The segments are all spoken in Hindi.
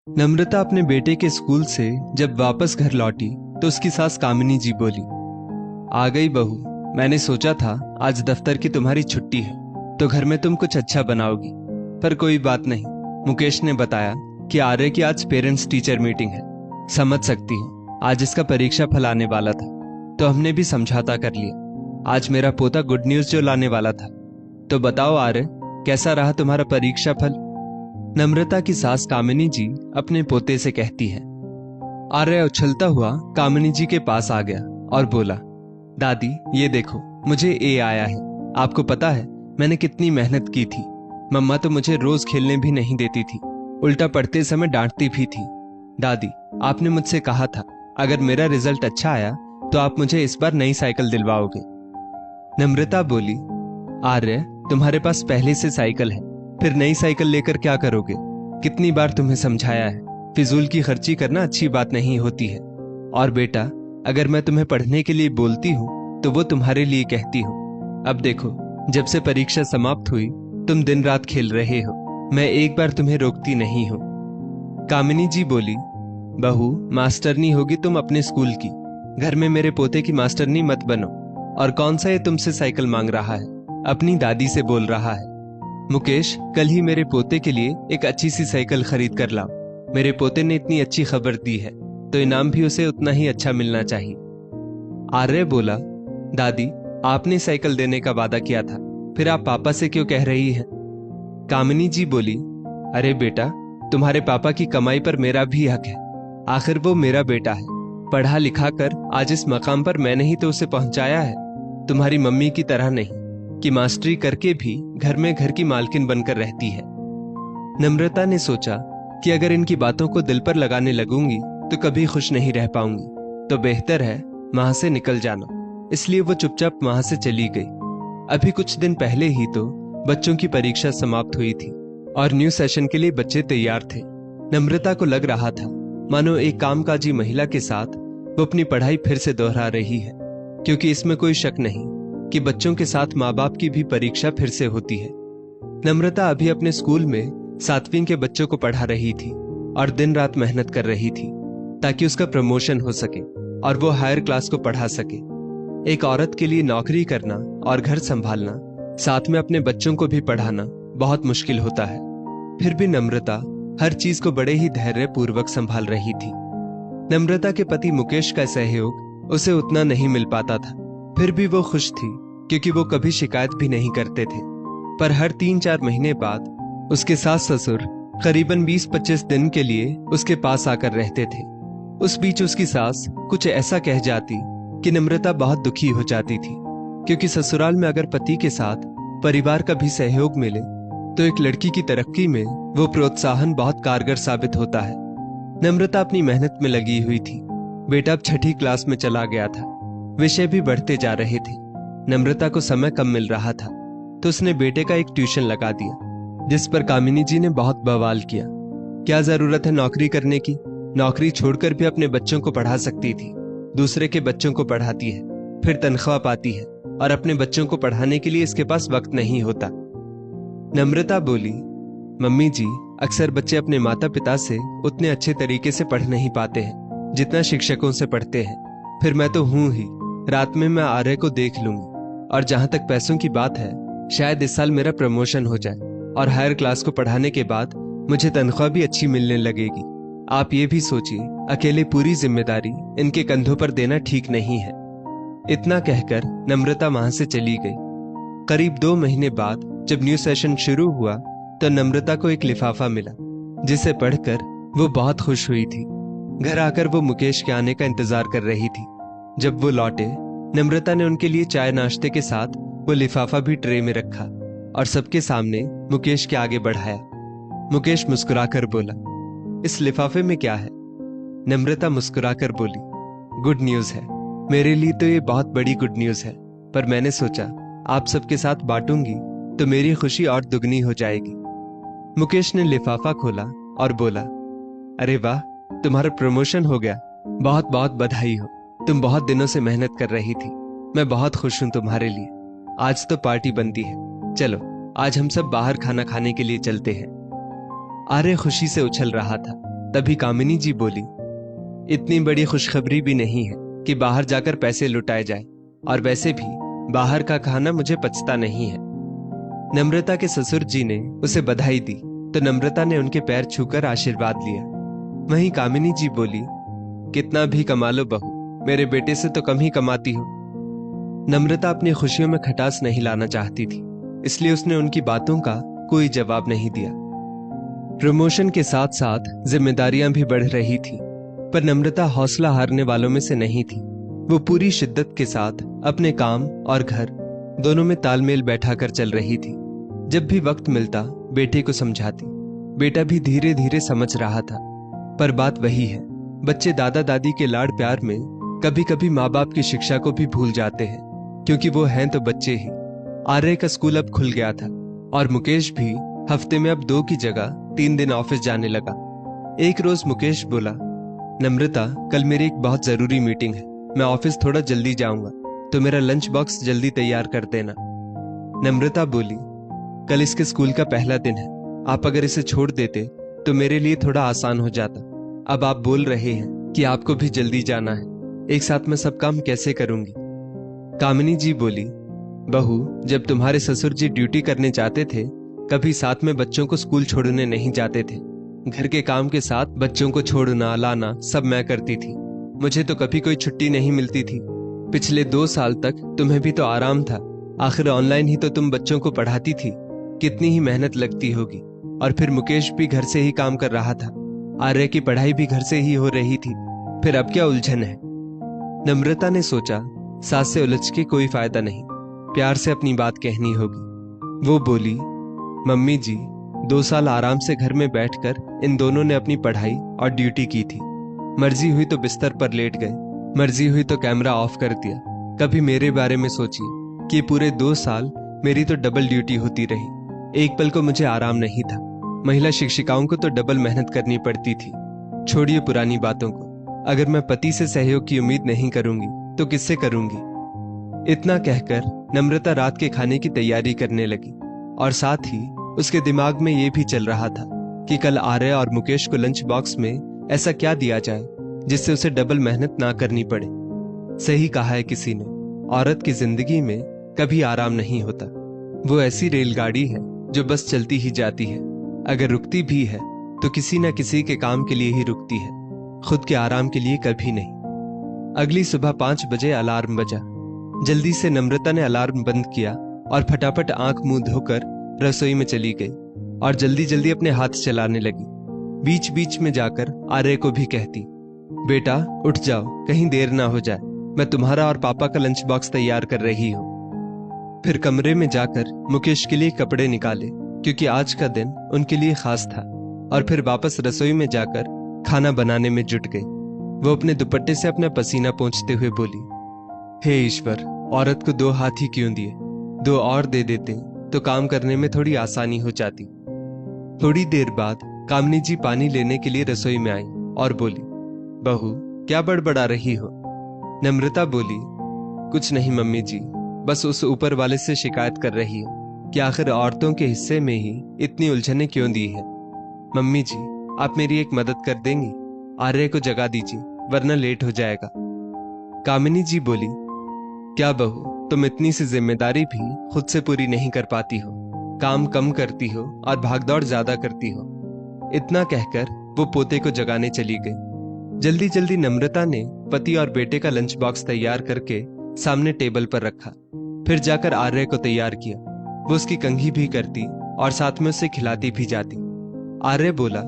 नम्रता अपने बेटे के स्कूल से जब वापस घर लौटी तो उसकी सास कामिनी जी बोली, आ गई बहू। मैंने सोचा था आज दफ्तर की तुम्हारी छुट्टी है तो घर में तुम कुछ अच्छा बनाओगी, पर कोई बात नहीं। मुकेश ने बताया कि आर्य की आज पेरेंट्स टीचर मीटिंग है। समझ सकती हूँ, आज इसका परीक्षा फल आने वाला था तो हमने भी समझौता कर लिया। आज मेरा पोता गुड न्यूज जो लाने वाला था। तो बताओ आर्य, कैसा रहा तुम्हारा परीक्षा फल? नम्रता की सास कामिनी जी अपने पोते से कहती है। आर्य उछलता हुआ कामिनी जी के पास आ गया और बोला, दादी ये देखो, मुझे ए आया है। आपको पता है मैंने कितनी मेहनत की थी। मम्मा तो मुझे रोज खेलने भी नहीं देती थी, उल्टा पढ़ते समय डांटती भी थी। दादी, आपने मुझसे कहा था अगर मेरा रिजल्ट अच्छा आया तो आप मुझे इस बार नई साइकिल दिलवाओगे। नम्रता बोली, आर्य तुम्हारे पास पहले से साइकिल है, फिर नई साइकिल लेकर क्या करोगे? कितनी बार तुम्हें समझाया है, फिजूल की खर्ची करना अच्छी बात नहीं होती है। और बेटा, अगर मैं तुम्हें पढ़ने के लिए बोलती हूँ तो वो तुम्हारे लिए कहती हूँ। अब देखो, जब से परीक्षा समाप्त हुई तुम दिन रात खेल रहे हो, मैं एक बार तुम्हें रोकती नहीं हूँ। कामिनी जी बोली, बहू मास्टरनी होगी तुम अपने स्कूल की, घर में मेरे पोते की मास्टरनी मत बनो। और कौन सा ये तुमसे साइकिल मांग रहा है? अपनी दादी से बोल रहा है। मुकेश, कल ही मेरे पोते के लिए एक अच्छी सी साइकिल खरीद कर लाओ। मेरे पोते ने इतनी अच्छी खबर दी है तो इनाम भी उसे उतना ही अच्छा मिलना चाहिए। आर्य बोला, दादी आपने साइकिल देने का वादा किया था, फिर आप पापा से क्यों कह रही हैं? कामिनी जी बोली, अरे बेटा, तुम्हारे पापा की कमाई पर मेरा भी हक है। आखिर वो मेरा बेटा है, पढ़ा लिखा कर आज इस मकाम पर मैंने ही तो उसे पहुंचाया है, तुम्हारी मम्मी की तरह नहीं कि मास्टरी करके भी घर में घर की मालकिन बनकर रहती है। नम्रता ने सोचा कि अगर इनकी बातों को दिल पर लगाने लगूंगी तो कभी खुश नहीं रह पाऊंगी, तो बेहतर है वहां से निकल जाना। इसलिए वो चुपचाप वहां से चली गई। अभी कुछ दिन पहले ही तो बच्चों की परीक्षा समाप्त हुई थी और न्यू सेशन के लिए बच्चे तैयार थे। नम्रता को लग रहा था मानो एक कामकाजी महिला के साथ वो अपनी पढ़ाई फिर से दोहरा रही है, क्योंकि इसमें कोई शक नहीं कि बच्चों के साथ माँ बाप की भी परीक्षा फिर से होती है। नम्रता अभी अपने स्कूल में 7वीं के बच्चों को पढ़ा रही थी और दिन रात मेहनत कर रही थी ताकि उसका प्रमोशन हो सके और वो हायर क्लास को पढ़ा सके। एक औरत के लिए नौकरी करना और घर संभालना, साथ में अपने बच्चों को भी पढ़ाना बहुत मुश्किल होता है। फिर भी नम्रता हर चीज को बड़े ही धैर्य पूर्वक संभाल रही थी। नम्रता के पति मुकेश का सहयोग उसे उतना नहीं मिल पाता था, फिर भी वो खुश थी क्योंकि वो कभी शिकायत भी नहीं करते थे। पर हर 3-4 महीने बाद उसके सास ससुर करीबन 20-25 दिन के लिए उसके पास आकर रहते थे। उस बीच उसकी सास कुछ ऐसा कह जाती कि नम्रता बहुत दुखी हो जाती थी, क्योंकि ससुराल में अगर पति के साथ परिवार का भी सहयोग मिले तो एक लड़की की तरक्की में वो प्रोत्साहन बहुत कारगर साबित होता है। नम्रता अपनी मेहनत में लगी हुई थी। बेटा अब 6ठी क्लास में चला गया था, विषय भी बढ़ते जा रहे थे। नम्रता को समय कम मिल रहा था तो उसने बेटे का एक ट्यूशन लगा दिया, जिस पर कामिनी जी ने बहुत बवाल किया। क्या जरूरत है नौकरी करने की? नौकरी छोड़कर भी अपने बच्चों को पढ़ा सकती थी। दूसरे के बच्चों को पढ़ाती है, फिर तनख्वाह पाती है, और अपने बच्चों को पढ़ाने के लिए इसके पास वक्त नहीं होता। नम्रता बोली, मम्मी जी, अक्सर बच्चे अपने माता पिता से उतने अच्छे तरीके से पढ़ नहीं पाते हैं जितना शिक्षकों से पढ़ते हैं। फिर मैं तो हूं ही, रात में मैं आर्य को देख लूंगी। और जहां तक पैसों की बात है, शायद इस साल मेरा प्रमोशन हो जाए और हायर क्लास को पढ़ाने के बाद मुझे तनख्वाह भी अच्छी मिलने लगेगी। आप ये भी सोचिए, अकेले पूरी जिम्मेदारी इनके कंधों पर देना ठीक नहीं है। इतना कहकर नम्रता वहां से चली गई। करीब 2 महीने बाद जब न्यू सेशन शुरू हुआ तो नम्रता को एक लिफाफा मिला, जिसे पढ़कर वो बहुत खुश हुई थी। घर आकर वो मुकेश के आने का इंतजार कर रही थी। जब वो लौटे, नम्रता ने उनके लिए चाय नाश्ते के साथ वो लिफाफा भी ट्रे में रखा और सबके सामने मुकेश के आगे बढ़ाया। मुकेश मुस्कुराकर बोला, इस लिफाफे में क्या है? नम्रता मुस्कुराकर बोली, गुड न्यूज है। मेरे लिए तो ये बहुत बड़ी गुड न्यूज है, पर मैंने सोचा आप सबके साथ बांटूंगी तो मेरी खुशी और दुगनी हो जाएगी। मुकेश ने लिफाफा खोला और बोला, अरे वाह, तुम्हारा प्रमोशन हो गया, बहुत बहुत बधाई हो। तुम बहुत दिनों से मेहनत कर रही थी, मैं बहुत खुश हूं तुम्हारे लिए। आज तो पार्टी बनती है, चलो आज हम सब बाहर खाना खाने के लिए चलते हैं। आर्य खुशी से उछल रहा था। तभी कामिनी जी बोली, इतनी बड़ी खुशखबरी भी नहीं है कि बाहर जाकर पैसे लुटाए जाए, और वैसे भी बाहर का खाना मुझे पचता नहीं है। नम्रता के ससुर जी ने उसे बधाई दी तो नम्रता ने उनके पैर छूकर आशीर्वाद लिया। वहीं कामिनी जी बोली, कितना भी कमा लो बहू, मेरे बेटे से तो कम ही कमाती हो। नम्रता अपनी खुशियों में खटास नहीं लाना चाहती थी, इसलिए उसने उनकी बातों का कोई जवाब नहीं दिया। प्रमोशन के साथ साथ जिम्मेदारियां भी बढ़ रही थी, पर नम्रता हौसला हारने वालों में से नहीं थी। वो पूरी शिद्दत के साथ अपने काम और घर दोनों में तालमेल बैठा कर चल रही थी। जब भी वक्त मिलता बेटे को समझाती। बेटा भी धीरे धीरे समझ रहा था, पर बात वही है, बच्चे दादा दादी के लाड़ प्यार में कभी कभी माँ बाप की शिक्षा को भी भूल जाते हैं, क्योंकि वो हैं तो बच्चे ही। आर्य का स्कूल अब खुल गया था और मुकेश भी हफ्ते में अब 2 की जगह 3 दिन ऑफिस जाने लगा। एक रोज मुकेश बोला, नम्रता, कल मेरी एक बहुत जरूरी मीटिंग है, मैं ऑफिस थोड़ा जल्दी जाऊंगा, तो मेरा लंच बॉक्स जल्दी तैयार कर देना। नम्रता बोली, कल इसके स्कूल का पहला दिन है, आप अगर इसे छोड़ देते तो मेरे लिए थोड़ा आसान हो जाता। अब आप बोल रहे हैं कि आपको भी जल्दी जाना है, एक साथ मैं सब काम कैसे करूंगी। कामिनी जी बोली, बहू, जब तुम्हारे ससुर जी ड्यूटी करने जाते थे, कभी साथ में बच्चों को स्कूल छोड़ने नहीं जाते थे। घर के काम के साथ बच्चों को छोड़ना लाना सब मैं करती थी। मुझे तो कभी कोई छुट्टी नहीं मिलती थी। पिछले 2 साल तक तुम्हें भी तो आराम था, आखिर ऑनलाइन ही तो तुम बच्चों को पढ़ाती थी। कितनी ही मेहनत लगती होगी। और फिर मुकेश भी घर से ही काम कर रहा था, आर्य की पढ़ाई भी घर से ही हो रही थी, फिर अब क्या उलझन है। नम्रता ने सोचा, सास से उलझ के कोई फायदा नहीं, प्यार से अपनी बात कहनी होगी। वो बोली, मम्मी जी, 2 साल आराम से घर में बैठकर इन दोनों ने अपनी पढ़ाई और ड्यूटी की थी। मर्जी हुई तो बिस्तर पर लेट गए, मर्जी हुई तो कैमरा ऑफ कर दिया। कभी मेरे बारे में सोचिए कि पूरे 2 साल मेरी तो डबल ड्यूटी होती रही, एक पल को मुझे आराम नहीं था। महिला शिक्षिकाओं को तो डबल मेहनत करनी पड़ती थी। छोड़िए पुरानी बातों को, अगर मैं पति से सहयोग की उम्मीद नहीं करूंगी तो किससे करूंगी। इतना कहकर नम्रता रात के खाने की तैयारी करने लगी, और साथ ही उसके दिमाग में ये भी चल रहा था कि कल आर्य और मुकेश को लंच बॉक्स में ऐसा क्या दिया जाए जिससे उसे डबल मेहनत ना करनी पड़े। सही कहा है किसी ने, औरत की जिंदगी में कभी आराम नहीं होता। वो ऐसी रेलगाड़ी है जो बस चलती ही जाती है, अगर रुकती भी है तो किसी न किसी के काम के लिए ही रुकती है, खुद के आराम के लिए कभी नहीं। अगली सुबह 5 बजे अलार्म बजा। जल्दी से नम्रता ने अलार्म बंद किया और फटाफट आंख मुंह धोकर रसोई में चली गई और जल्दी जल्दी अपने हाथ चलाने लगी। बीच बीच में जाकर आर्य को भी कहती, बेटा उठ जाओ, कहीं देर ना हो जाए, मैं तुम्हारा और पापा का लंच बॉक्स तैयार कर रही हूँ। फिर कमरे में जाकर मुकेश के लिए कपड़े निकाले, क्योंकि आज का दिन उनके लिए खास था, और फिर वापस रसोई में जाकर खाना बनाने में जुट गई। वो अपने दुपट्टे से अपना पसीना पोंछते हुए बोली, हे ईश्वर, औरत को 2 हाथ ही क्यों दिए, 2 और दे देते तो काम करने में थोड़ी आसानी हो जाती। थोड़ी देर बाद कामिनी जी पानी लेने के लिए रसोई में आई और बोली, बहू क्या बड़बड़ा रही हो। नम्रता बोली, कुछ नहीं मम्मी जी, बस उस ऊपर वाले से शिकायत कर रही हूँ कि आखिर औरतों के हिस्से में ही इतनी उलझने क्यों दी है। मम्मी जी, आप मेरी एक मदद कर देंगी, आर्य को जगा दीजिए वरना लेट हो जाएगा। कामिनी जी बोली, क्या बहू, तुम इतनी सी जिम्मेदारी भी खुद से पूरी नहीं कर पाती हो, काम कम करती हो और भागदौड़ ज्यादा करती हो। इतना कहकर वो पोते को जगाने चली गई। जल्दी जल्दी नम्रता ने पति और बेटे का लंच बॉक्स तैयार करके सामने टेबल पर रखा, फिर जाकर आर्य को तैयार किया। वो उसकी कंघी भी करती और साथ में उसे खिलाती भी जाती। आर्य बोला,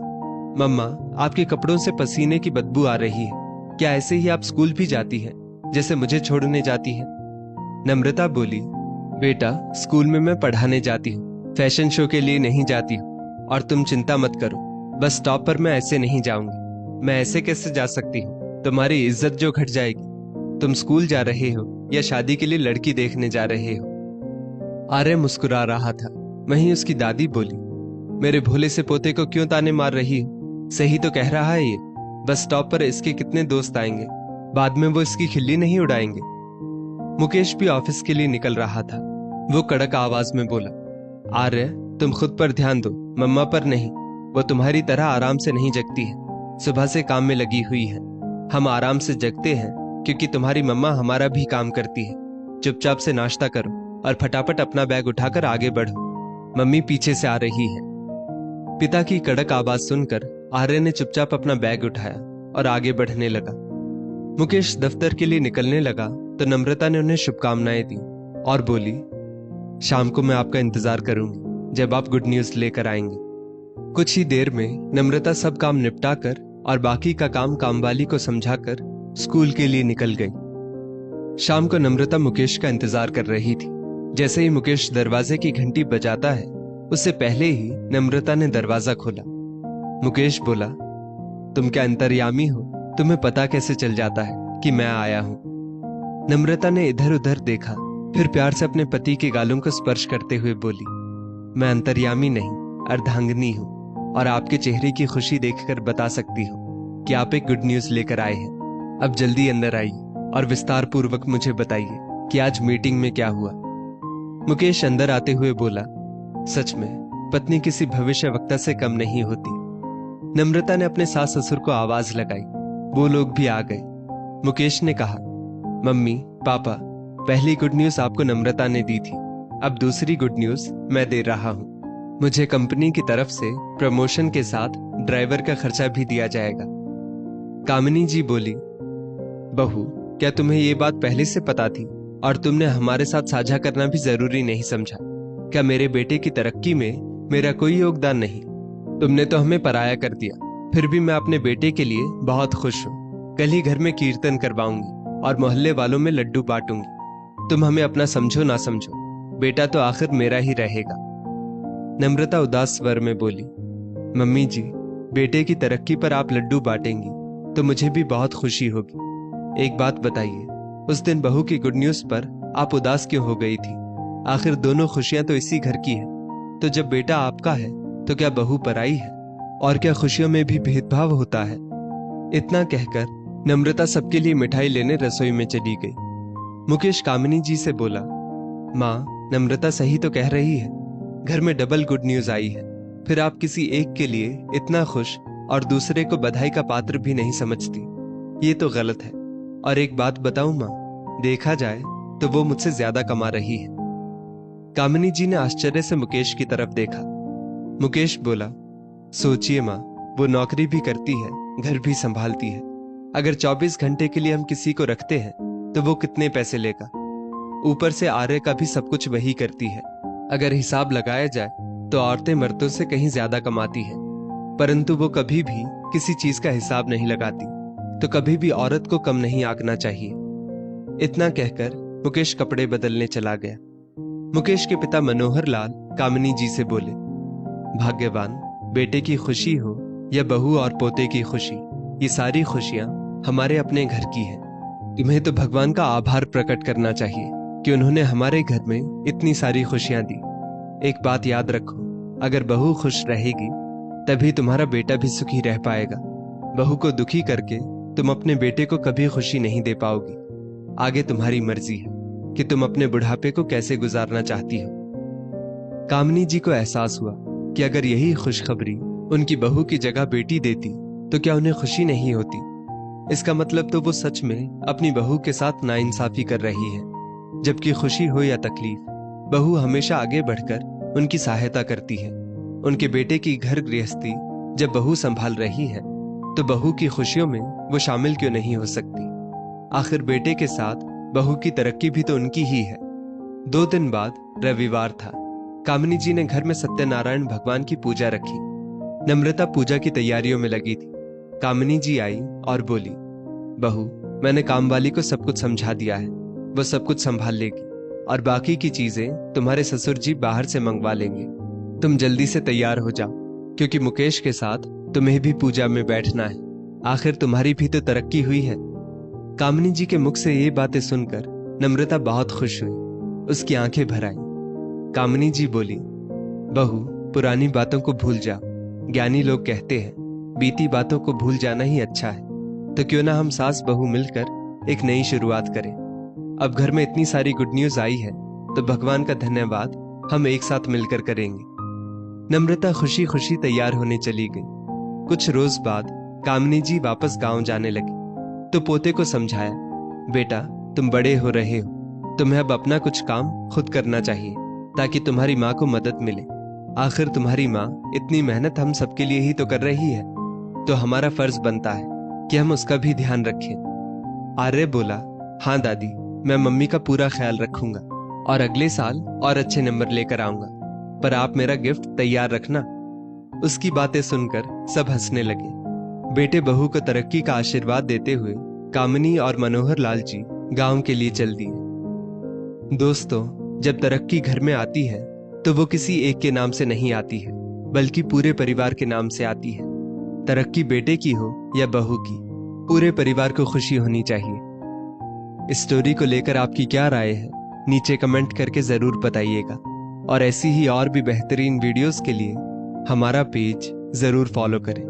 मम्मा, आपके कपड़ों से पसीने की बदबू आ रही है, क्या ऐसे ही आप स्कूल भी जाती हैं जैसे मुझे छोड़ने जाती हैं। नम्रता बोली, बेटा स्कूल में मैं पढ़ाने जाती हूँ, फैशन शो के लिए नहीं जाती हूँ, और तुम चिंता मत करो, बस स्टॉप पर मैं ऐसे नहीं जाऊंगी। मैं ऐसे कैसे जा सकती हूँ, तुम्हारी इज्जत जो घट जाएगी। तुम स्कूल जा रहे हो या शादी के लिए लड़की देखने जा रहे हो। आर्य मुस्कुरा रहा था। वहीं उसकी दादी बोली, मेरे भोले से पोते को क्यों ताने मार रही हो, सही तो कह रहा है ये, बस स्टॉप पर इसके कितने दोस्त आएंगे, बाद में वो इसकी खिल्ली नहीं उड़ाएंगे। मुकेश भी ऑफिस के लिए निकल रहा था। वो कड़क आवाज में बोला, आर्य तुम खुद पर ध्यान दो, मम्मा पर नहीं, वो तुम्हारी तरह आराम से नहीं जगती है। सुबह से काम में लगी हुई हैं। हम आराम से जगते हैं क्योंकि तुम्हारी मम्मा हमारा भी काम करती है। चुपचाप से नाश्ता करो और फटाफट अपना बैग उठाकर आगे बढ़ो। मम्मी पीछे से आ रही है। पिता की कड़क आवाज सुनकर आर्य ने चुपचाप अपना बैग उठाया और आगे बढ़ने लगा। मुकेश दफ्तर के लिए निकलने लगा तो नम्रता ने उन्हें शुभकामनाएं दी और बोली, शाम को मैं आपका इंतजार करूंगी जब आप गुड न्यूज लेकर आएंगे। कुछ ही देर में नम्रता सब काम निपटाकर और बाकी का काम कामवाली को समझाकर स्कूल के लिए निकल गई। शाम को नम्रता मुकेश का इंतजार कर रही थी। जैसे ही मुकेश दरवाजे की घंटी बजाता है, उससे पहले ही नम्रता ने दरवाजा खोला। मुकेश बोला, तुम क्या अंतर्यामी हो? तुम्हें पता कैसे चल जाता है कि मैं आया हूं? नम्रता ने इधर उधर देखा, फिर प्यार से अपने पति के गालों को स्पर्श करते हुए बोली, मैं अंतर्यामी नहीं, अर्धांगिनी हूं और आपके चेहरे की खुशी देखकर बता सकती हूँ कि आप एक गुड न्यूज लेकर आए हैं। अब जल्दी अंदर आइए और विस्तार पूर्वक मुझे बताइए कि आज मीटिंग में क्या हुआ। मुकेश अंदर आते हुए बोला, सच में पत्नी किसी भविष्यवक्ता से कम नहीं होती। नम्रता ने अपने सास ससुर को आवाज लगाई। वो लोग भी आ गए। मुकेश ने कहा, मम्मी पापा, पहली गुड न्यूज आपको नम्रता ने दी थी, अब दूसरी गुड न्यूज मैं दे रहा हूँ। मुझे कंपनी की तरफ से प्रमोशन के साथ ड्राइवर का खर्चा भी दिया जाएगा। कामिनी जी बोली, बहू क्या तुम्हें ये बात पहले से पता थी और तुमने हमारे साथ साझा करना भी जरूरी नहीं समझा? क्या मेरे बेटे की तरक्की में मेरा कोई योगदान नहीं? तुमने तो हमें पराया कर दिया, फिर भी मैं अपने बेटे के लिए बहुत खुश हूँ। कल ही घर में कीर्तन करवाऊंगी और मोहल्ले वालों में लड्डू बांटूंगी। तुम हमें अपना समझो ना समझो, बेटा तो आखिर मेरा ही रहेगा। नम्रता उदास स्वर में बोली, मम्मी जी, बेटे की तरक्की पर आप लड्डू बांटेंगी तो मुझे भी बहुत खुशी होगी। एक बात बताइए, उस दिन बहू की गुड न्यूज पर आप उदास क्यों हो गई थी? आखिर दोनों खुशियां तो इसी घर की है। तो जब बेटा आपका है तो क्या बहू पराई है? और क्या खुशियों में भी भेदभाव होता है? इतना कहकर नम्रता सबके लिए मिठाई लेने रसोई में चली गई। मुकेश कामिनी जी से बोला, माँ, नम्रता सही तो कह रही है, घर में डबल गुड न्यूज आई है। फिर आप किसी एक के लिए इतना खुश और दूसरे को बधाई का पात्र भी नहीं समझती। ये तो गलत है। और एक बात बताऊं माँ, देखा जाए तो वो मुझसे ज्यादा कमा रही है। कामिनी जी ने आश्चर्य से मुकेश की तरफ देखा। मुकेश बोला, सोचिए माँ, वो नौकरी भी करती है, घर भी संभालती है। अगर 24 घंटे के लिए हम किसी को रखते हैं तो वो कितने पैसे लेगा? ऊपर से आर्य का भी सब कुछ वही करती है। अगर हिसाब लगाया जाए तो औरतें मर्दों से कहीं ज्यादा कमाती हैं, परंतु वो कभी भी किसी चीज का हिसाब नहीं लगाती, तो कभी भी औरत को कम नहीं आंकना चाहिए। इतना कहकर मुकेश कपड़े बदलने चला गया। मुकेश के पिता मनोहर लाल कामिनी जी से बोले, भाग्यवान, बेटे की खुशी हो या बहू और पोते की खुशी, ये सारी खुशियां हमारे अपने घर की हैं। तुम्हें तो भगवान का आभार प्रकट करना चाहिए कि उन्होंने हमारे घर में इतनी सारी खुशियां दी। एक बात याद रखो, अगर बहू खुश रहेगी तभी तुम्हारा बेटा भी सुखी रह पाएगा। बहू को दुखी करके तुम अपने बेटे को कभी खुशी नहीं दे पाओगी। आगे तुम्हारी मर्जी है कि तुम अपने बुढ़ापे को कैसे गुजारना चाहती हो। कामिनी जी को एहसास हुआ कि अगर यही खुशखबरी उनकी बहू की जगह बेटी देती तो क्या उन्हें खुशी नहीं होती? इसका मतलब तो वो सच में अपनी बहू के साथ नाइंसाफी कर रही है। जबकि खुशी हो या तकलीफ, बहू हमेशा आगे बढ़कर उनकी सहायता करती है। उनके बेटे की घर गृहस्थी जब बहू संभाल रही है तो बहू की खुशियों में वो शामिल क्यों नहीं हो सकती? आखिर बेटे के साथ बहू की तरक्की भी तो उनकी ही है। 2 दिन बाद रविवार था। कामिनी जी ने घर में सत्यनारायण भगवान की पूजा रखी। नम्रता पूजा की तैयारियों में लगी थी। कामिनी जी आई और बोली, बहू, मैंने कामवाली को सब कुछ समझा दिया है, वो सब कुछ संभाल लेगी और बाकी की चीजें तुम्हारे ससुर जी बाहर से मंगवा लेंगे। तुम जल्दी से तैयार हो जाओ, क्योंकि मुकेश के साथ तुम्हें भी पूजा में बैठना है। आखिर तुम्हारी भी तो तरक्की हुई है। कामिनी जी के मुख से ये बातें सुनकर नम्रता बहुत खुश हुई। उसकी आंखें भर आई। कामिनी जी बोली, बहू, पुरानी बातों को भूल जाओ। ज्ञानी लोग कहते हैं बीती बातों को भूल जाना ही अच्छा है। तो क्यों ना हम सास बहू मिलकर एक नई शुरुआत करें। अब घर में इतनी सारी गुड न्यूज आई है तो भगवान का धन्यवाद हम एक साथ मिलकर करेंगे। नम्रता खुशी खुशी तैयार होने चली गई। कुछ रोज बाद कामिनी जी वापस गांव जाने लगी तो पोते को समझाया, बेटा तुम बड़े हो रहे हो, तुम्हें अब अपना कुछ काम खुद करना चाहिए ताकि तुम्हारी माँ को मदद मिले। आखिर तुम्हारी माँ इतनी मेहनत हम सबके लिए ही तो कर रही है, तो हमारा फर्ज बनता है कि हम उसका भी ध्यान रखें। आर्य बोला, हाँ दादी, मैं मम्मी का पूरा ख्याल रखूंगा और अगले साल और अच्छे नंबर लेकर आऊंगा, पर आप मेरा गिफ्ट तैयार रखना। उसकी बातें सुनकर सब हंसने लगे। बेटे बहू को तरक्की का आशीर्वाद देते हुए कामिनी और मनोहर लाल जी गांव के लिए चल दिए। दोस्तों, जब तरक्की घर में आती है तो वो किसी एक के नाम से नहीं आती है, बल्कि पूरे परिवार के नाम से आती है। तरक्की बेटे की हो या बहू की, पूरे परिवार को खुशी होनी चाहिए। इस स्टोरी को लेकर आपकी क्या राय है, नीचे कमेंट करके जरूर बताइएगा। और ऐसी ही और भी बेहतरीन वीडियोस के लिए हमारा पेज जरूर फॉलो करें।